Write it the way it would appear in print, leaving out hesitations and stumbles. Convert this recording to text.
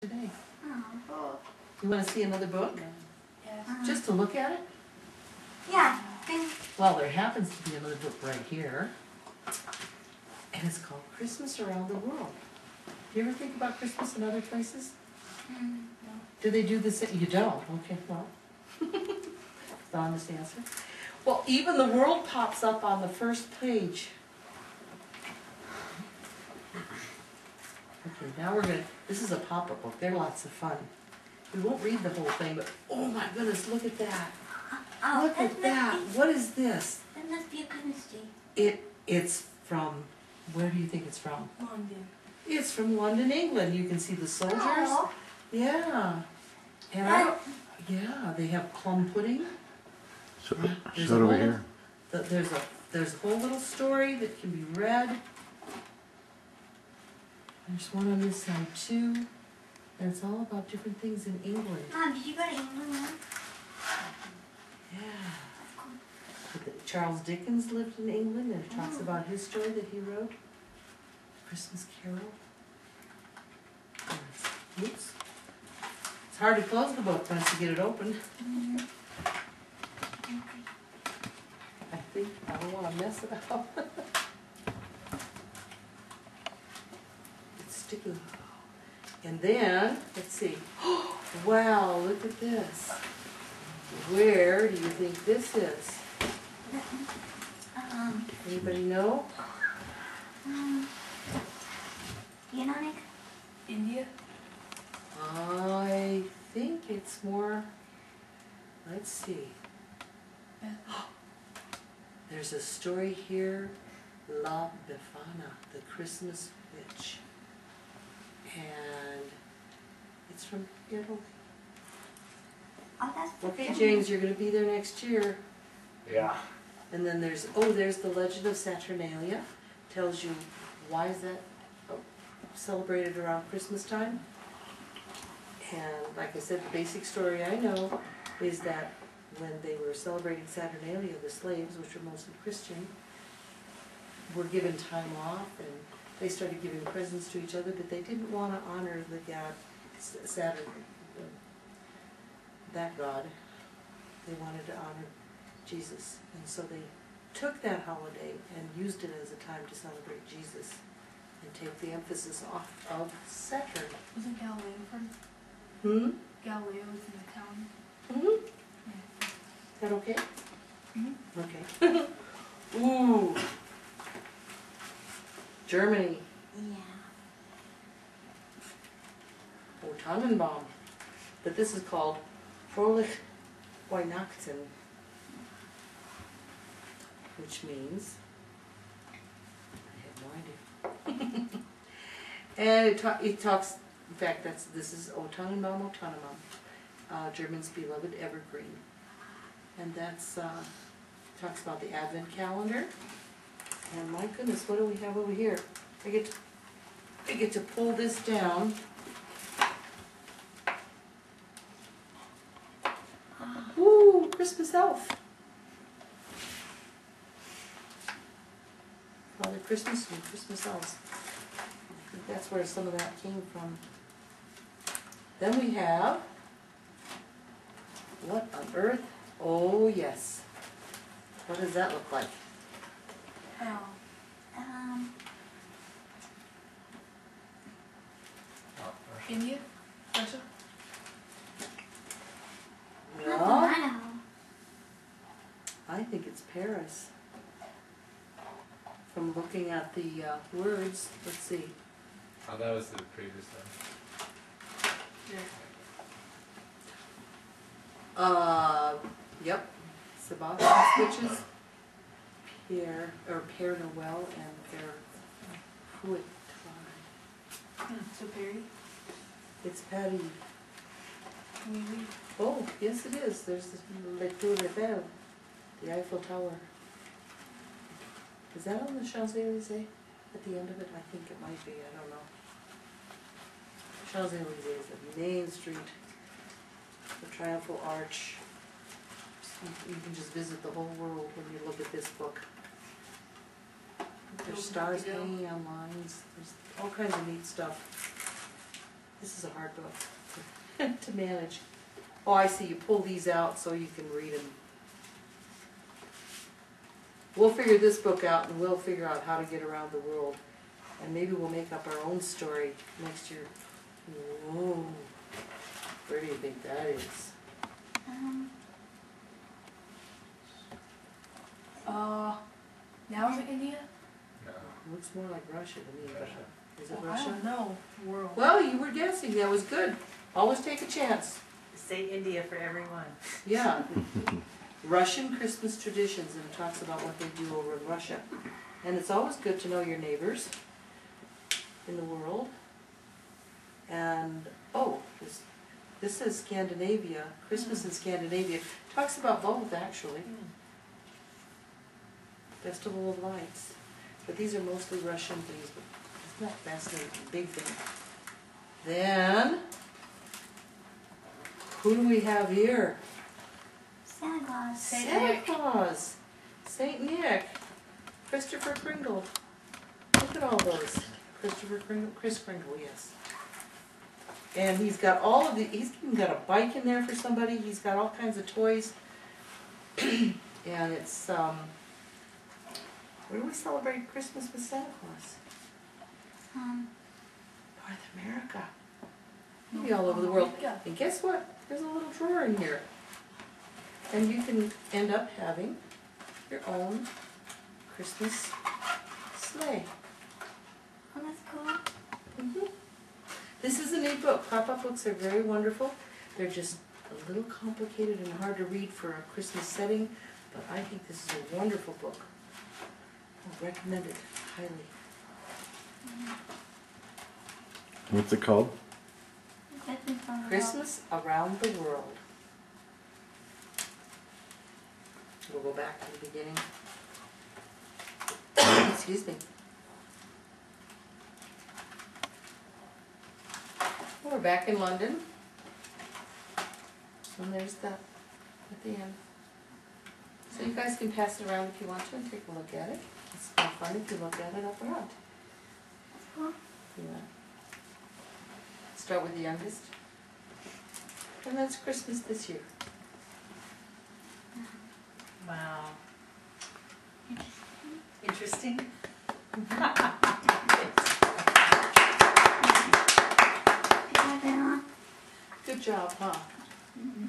today. Oh, You want to see another book? yeah. Just to look at it? Yeah. Well, there happens to be another book right here. And it's called Christmas Around the World. Do you ever think about Christmas in other places? No. Do they do this? You don't? Okay, well. The honest answer. Well, even the world pops up on the first page. Okay, now we're going to, this is a pop-up book. They're lots of fun. We won't read the whole thing, but oh my goodness, look at that. Look at that. What is this? That must be a Christmas tree. It's from, where do you think it's from? London. It's from London, England. You can see the soldiers. Oh. Yeah. And yeah, they have plum pudding. So, There's so a do we whole- here. There's a whole little story that can be read. There's one on this side too. And it's all about different things in England. Mom, did you go to England, Mom? Yeah. Charles Dickens lived in England, and it talks about his story that he wrote. Christmas Carol. Oops. It's hard to close the book once you get it open. I think I don't want to mess it up. It's sticky. And then, let's see. Wow, look at this. Where do you think this is? Anybody know? United? India? I think it's more, let's see. There's a story here, La Befana, the Christmas Witch. And it's from Italy. Oh, that's Okay, James, you're going to be there next year. Yeah. And then there's the Legend of Saturnalia. Tells you why is that celebrated around Christmas time. And like I said, the basic story I know is that when they were celebrating Saturnalia, the slaves, which were mostly Christian, were given time off, and they started giving presents to each other, but they didn't want to honor the god Saturn, that god. They wanted to honor Jesus, and so they took that holiday and used it as a time to celebrate Jesus and take the emphasis off of Saturn. Wasn't Galileo from? Galileo was in the town. Mm-hmm. Is that okay? Mm-hmm. Okay. Ooh. Germany. Yeah. Oh, Tannenbaum. But this is called Fröhlich Weihnachten, which means, I have no idea. And it talks, in fact, this is O Tannenbaum, O Tannenbaum, German's beloved evergreen. And that's, talks about the Advent calendar. And my goodness, what do we have over here? I get to pull this down. Woo, Christmas elf. Father Christmas and Christmas elves. I think that's where some of that came from. Then we have, what on earth? Oh yes. What does that look like? Oh. India? Russia? No, I think it's Paris. From looking at the words, let's see. Oh, that was the previous one. Yeah. Yep. Sebastian switches. Père Noël and their Fouet. So Perry? It's Paris. Can we read? Oh, yes it is. There's the Le Tour Eiffel, the Eiffel Tower. Is that on the Champs-Élysées at the end of it? I think it might be. I don't know. Champs-Élysées, the main street, the Triumphal Arch. You can just visit the whole world when you look at this book. There's stars hanging on lines. There's all kinds of neat stuff. This is a hard book to manage. Oh, I see, you pull these out so you can read them. We'll figure this book out and we'll figure out how to get around the world. And maybe we'll make up our own story next year. Whoa, where do you think that is? Now is it India? No. Looks more like Russia to me, but Russia. is it I Russia? don't know. World. Well, you were guessing, that was good. Always take a chance. Say India for everyone. Yeah. Russian Christmas traditions, and it talks about what they do over in Russia. And it's always good to know your neighbors in the world. And, oh, this is Scandinavia, Christmas in Scandinavia. Talks about both, actually. Festival of Lights. But these are mostly Russian things, but isn't that fascinating? Big thing. Then, who do we have here? Santa Claus. Santa Claus. Saint Nick. Christopher Kringle. Look at all those. Christopher Kringle, Chris Kringle, yes. And he's got all of the, he's even got a bike in there for somebody. He's got all kinds of toys. And it's, where do we celebrate Christmas with Santa Claus? North America. Maybe all over the world. Yeah. And guess what? There's a little drawer in here. And you can end up having your own Christmas sleigh. Oh, that's cool. Mhm. This is a neat book. Pop-up books are very wonderful. They're just a little complicated and hard to read for a Christmas setting, but I think this is a wonderful book. I recommend it highly. What's it called? Christmas Around the World. We'll go back to the beginning. Excuse me. We're back in London. And there's that at the end. So you guys can pass it around if you want to and take a look at it. It's more fun if you look at it up front. Cool. Yeah. Start with the youngest. And that's Christmas this year. Wow. Interesting. Good job, Emma. Good job, huh? Mm-hmm.